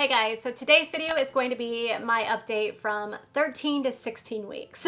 Hey guys, so today's video is going to be my update from 13 to 16 weeks.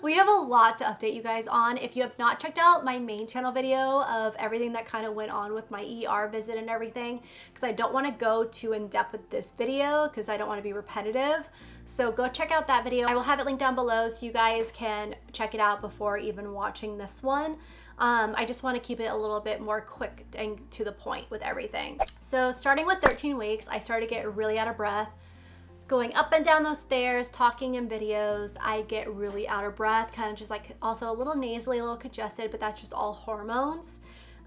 We have a lot to update you guys on. If you have not checked out my main channel video of everything that kind of went on with my ER visit and everything, because I don't want to go too in depth with this video because I don't want to be repetitive. So go check out that video. I will have it linked down below so you guys can check it out before even watching this one. I just want to keep it a little bit more quick and to the point with everything. So starting with 13 weeks, I started to get really out of breath. Going up and down those stairs, talking in videos, I get really out of breath, kind of just like also a little nasally, a little congested, but that's just all hormones.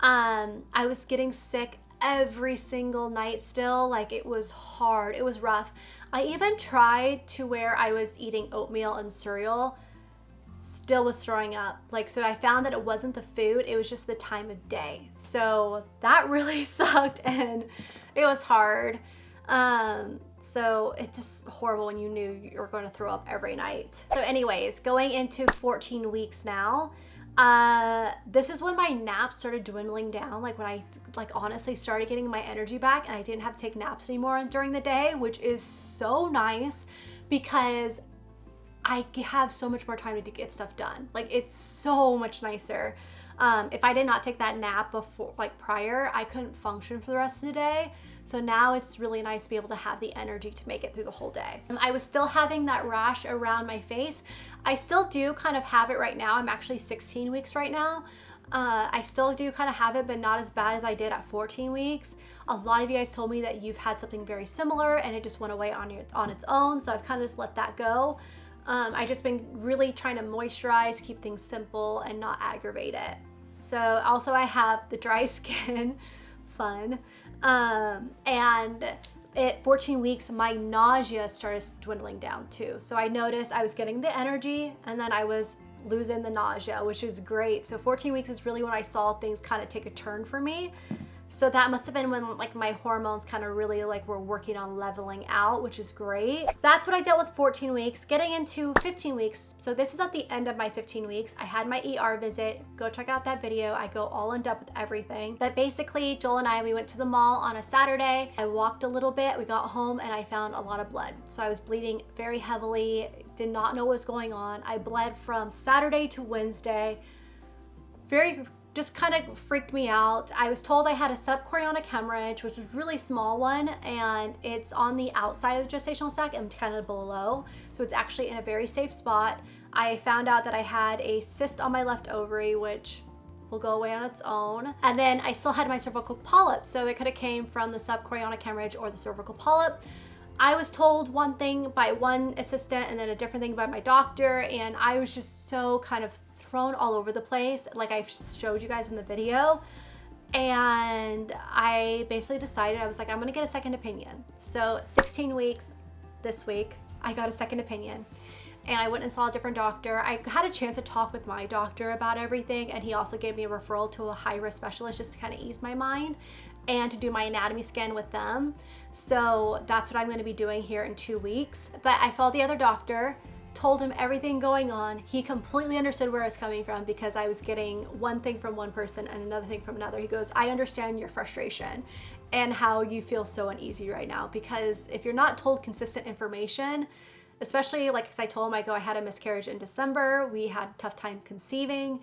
I was getting sick every single night still. Like, it was hard, it was rough. I even tried to where I was eating oatmeal and cereal, still was throwing up. Like, so I found that it wasn't the food, it was just the time of day. So that really sucked and it was hard. So it's just horrible when you knew you were going to throw up every night. So anyways, going into 14 weeks now, this is when my naps started dwindling down. Like when I honestly started getting my energy back and I didn't have to take naps anymore during the day, which is so nice because I have so much more time to get stuff done. Like, it's so much nicer. If I did not take that nap before, like prior, I couldn't function for the rest of the day. So now it's really nice to be able to have the energy to make it through the whole day. I was still having that rash around my face. I still do kind of have it right now. I'm actually 16 weeks right now. I still do kind of have it, but not as bad as I did at 14 weeks. A lot of you guys told me that you've had something very similar and it just went away on its own. So I've kind of just let that go. I just been really trying to moisturize, keep things simple and not aggravate it. So also I have the dry skin, fun. And at 14 weeks, my nausea started dwindling down too. So I noticed I was getting the energy and then I was losing the nausea, which is great. So 14 weeks is really when I saw things kind of take a turn for me. So that must have been when like my hormones kind of really like were working on leveling out, which is great. That's what I dealt with 14 weeks. Getting into 15 weeks. So this is at the end of my 15 weeks. I had my ER visit. Go check out that video. I go all in depth with everything. But basically, Joel and I, we went to the mall on a Saturday. I walked a little bit. We got home and I found a lot of blood. So I was bleeding very heavily. Did not know what was going on. I bled from Saturday to Wednesday. Just kind of freaked me out. I was told I had a subchorionic hemorrhage, which is a really small one, and it's on the outside of the gestational sac and kind of below. So it's actually in a very safe spot. I found out that I had a cyst on my left ovary, which will go away on its own. And then I still had my cervical polyp. So it could have came from the subchorionic hemorrhage or the cervical polyp. I was told one thing by one assistant and then a different thing by my doctor. And I was just so kind of thrown all over the place, like I showed you guys in the video. And I basically decided, I was like, I'm gonna get a second opinion. So 16 weeks this week, I got a second opinion. And I went and saw a different doctor. I had a chance to talk with my doctor about everything, and he also gave me a referral to a high-risk specialist just to kind of ease my mind and to do my anatomy scan with them. So that's what I'm gonna be doing here in 2 weeks. But I saw the other doctor, told him everything going on. He completely understood where I was coming from because I was getting one thing from one person and another thing from another. He goes, I understand your frustration and how you feel so uneasy right now, because if you're not told consistent information, especially like, cause I told him, I had a miscarriage in December. We had a tough time conceiving.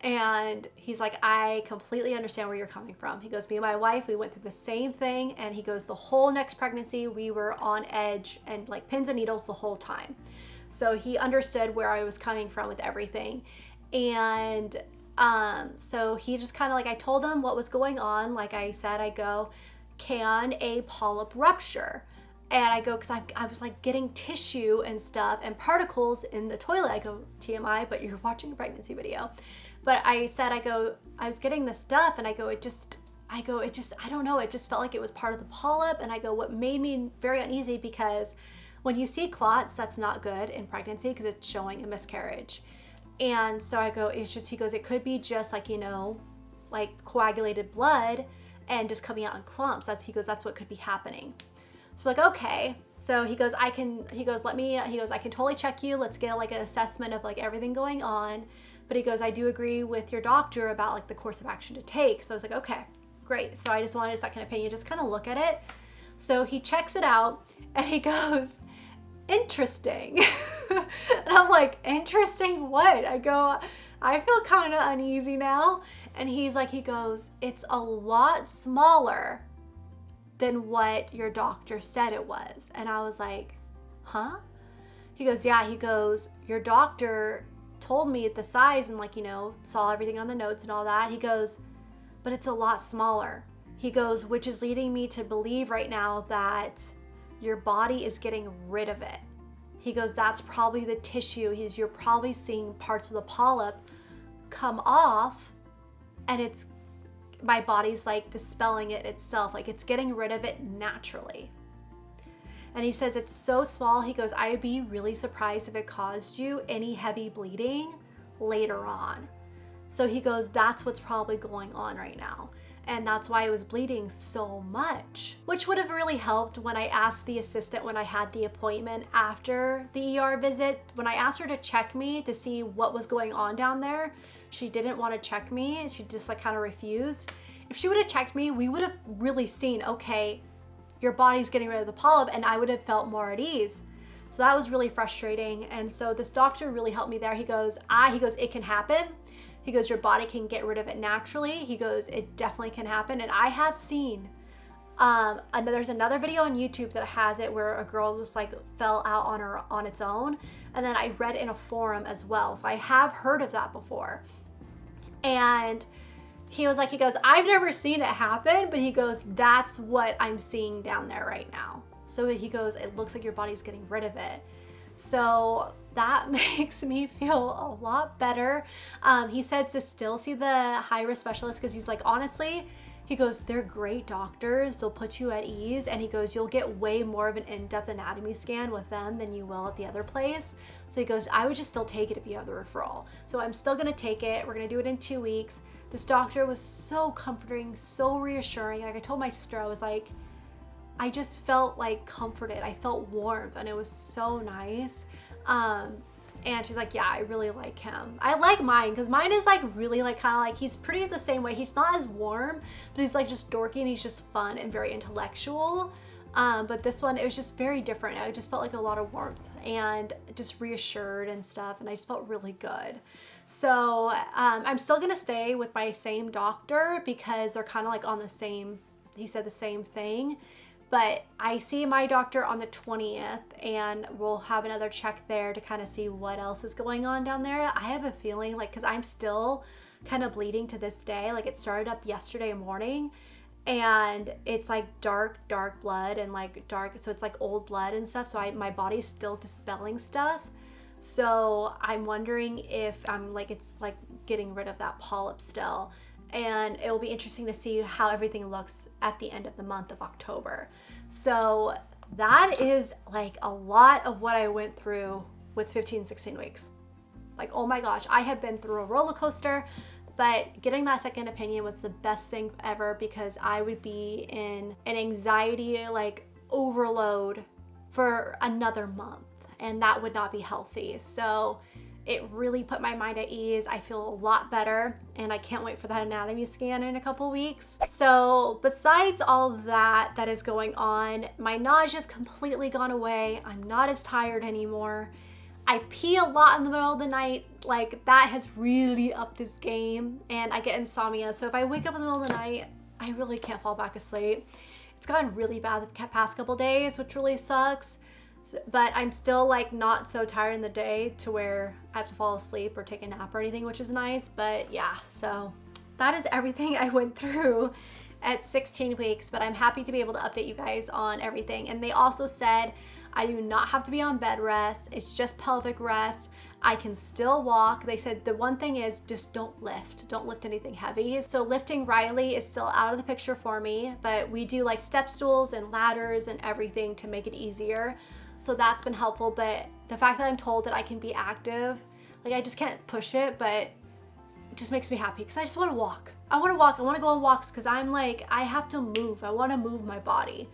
And he's like, I completely understand where you're coming from. He goes, me and my wife, we went through the same thing. And he goes, the whole next pregnancy, we were on edge and like pins and needles the whole time. So he understood where I was coming from with everything. And so he just kind of like, I told him what was going on. Like I said, I go, can a polyp rupture? And I go, because I was like getting tissue and stuff and particles in the toilet. I go, TMI, but you're watching a pregnancy video. But I said, I was getting this stuff, and I don't know, it just felt like it was part of the polyp. And I go, what made me very uneasy, because when you see clots, that's not good in pregnancy because it's showing a miscarriage. And so I go, he goes, it could be just like, like coagulated blood and just coming out in clumps. That's what could be happening. So like, okay. So he goes, I can totally check you. Let's get like an assessment of like everything going on. But he goes, I do agree with your doctor about like the course of action to take. So I was like, okay, great. So I just wanted a second opinion, just kind of look at it. So he checks it out and he goes, interesting. And I'm like, interesting what? I go, I feel kind of uneasy now. And he goes, it's a lot smaller than what your doctor said it was. And I was like, huh? He goes, yeah. He goes, your doctor told me the size and saw everything on the notes and all that. He goes, but it's a lot smaller. He goes, which is leading me to believe right now that your body is getting rid of it. He goes, that's probably the tissue. You're probably seeing parts of the polyp come off, and my body's dispelling it itself. It's getting rid of it naturally. And he says it's so small. He goes, I would be really surprised if it caused you any heavy bleeding later on. So he goes, that's what's probably going on right now. And that's why I was bleeding so much, which would have really helped when I asked the assistant when I had the appointment after the ER visit. When I asked her to check me to see what was going on down there, she didn't want to check me. She just kind of refused. If she would have checked me, we would have really seen, okay, your body's getting rid of the polyp, and I would have felt more at ease. So that was really frustrating. And so this doctor really helped me there. He goes, it can happen. He goes, your body can get rid of it naturally. He goes, it definitely can happen. And I have seen, there's another video on YouTube that has it where a girl just fell out on its own. And then I read in a forum as well. So I have heard of that before. And he goes, I've never seen it happen, but he goes, that's what I'm seeing down there right now. So he goes, it looks like your body's getting rid of it. So that makes me feel a lot better. He said to still see the high risk specialist because he's like, honestly, he goes, they're great doctors. They'll put you at ease. And he goes, you'll get way more of an in-depth anatomy scan with them than you will at the other place. So he goes, I would just still take it if you have the referral. So I'm still going to take it. We're going to do it in 2 weeks. This doctor was so comforting, so reassuring. I told my sister, I was like, I just felt comforted. I felt warmth, and it was so nice. And she's like, yeah, I really like him. I like mine because mine is really kind of he's pretty the same way. He's not as warm, but he's just dorky, and he's just fun and very intellectual. But this one, it was just very different. I just felt a lot of warmth and just reassured and stuff. And I just felt really good. So I'm still going to stay with my same doctor because they're kind of on the same, he said the same thing. But I see my doctor on the 20th, and we'll have another check there to kind of see what else is going on down there. I have a feeling because I'm still kind of bleeding to this day. It started up yesterday morning, and it's dark blood and dark. So it's old blood and stuff. So my body's still dispelling stuff. So I'm wondering if I'm it's getting rid of that polyp still. And it will be interesting to see how everything looks at the end of the month of October. So that is a lot of what I went through with 15, 16 weeks. Oh my gosh, I have been through a roller coaster, but getting that second opinion was the best thing ever because I would be in an anxiety overload for another month, and that would not be healthy. So it really put my mind at ease. I feel a lot better, and I can't wait for that anatomy scan in a couple weeks. So besides all that is going on, my nausea's completely gone away. I'm not as tired anymore. I pee a lot in the middle of the night. That has really upped its game, and I get insomnia. So if I wake up in the middle of the night, I really can't fall back asleep. It's gotten really bad the past couple days, which really sucks. But I'm still not so tired in the day to where I have to fall asleep or take a nap or anything, which is nice. But yeah, so that is everything I went through at 16 weeks, but I'm happy to be able to update you guys on everything. And they also said I do not have to be on bed rest. It's just pelvic rest. I can still walk. They said the one thing is just don't lift. Don't lift anything heavy. So lifting Riley is still out of the picture for me, but we do step stools and ladders and everything to make it easier. So that's been helpful, but the fact that I'm told that I can be active, I just can't push it, but it just makes me happy because I just want to walk. I want to walk. I want to go on walks because I'm I have to move. I want to move my body.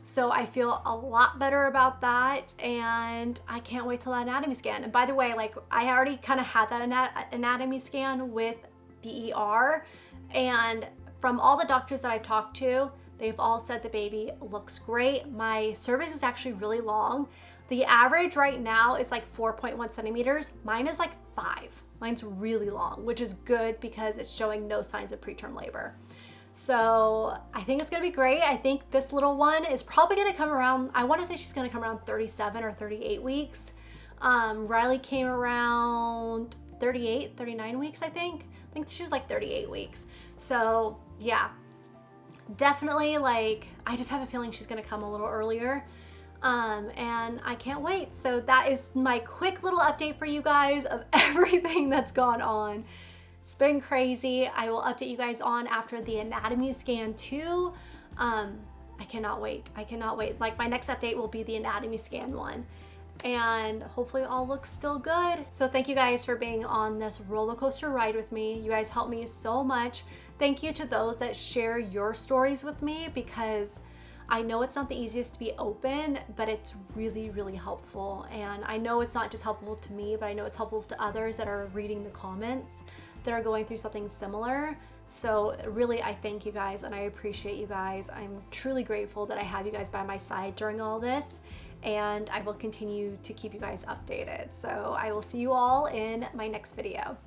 So I feel a lot better about that, and I can't wait till that anatomy scan. And by the way, I already kind of had that anatomy scan with the ER, and from all the doctors that I've talked to, They've all said the baby looks great. My cervix is actually really long. The average right now is like 4.1 centimeters. Mine is like 5. Mine's really long, which is good because it's showing no signs of preterm labor. So I think it's gonna be great. I think this little one is probably gonna come around, I wanna say she's gonna come around 37 or 38 weeks. Riley came around 38, 39 weeks, I think. I think she was like 38 weeks. So yeah, definitely like, I just have a feeling she's gonna come a little earlier. And I can't wait. So that is my quick little update for you guys of everything that's gone on. It's been crazy. I will update you guys on after the anatomy scan too. I cannot wait. I cannot wait. Like my next update will be the anatomy scan one. And hopefully it all looks still good. So thank you guys for being on this roller coaster ride with me. You guys helped me so much. Thank you to those that share your stories with me, because I know it's not the easiest to be open, but it's really, really helpful. And I know it's not just helpful to me, but I know it's helpful to others that are reading the comments that are going through something similar. So really, I thank you guys and I appreciate you guys. I'm truly grateful that I have you guys by my side during all this, and I will continue to keep you guys updated. So I will see you all in my next video.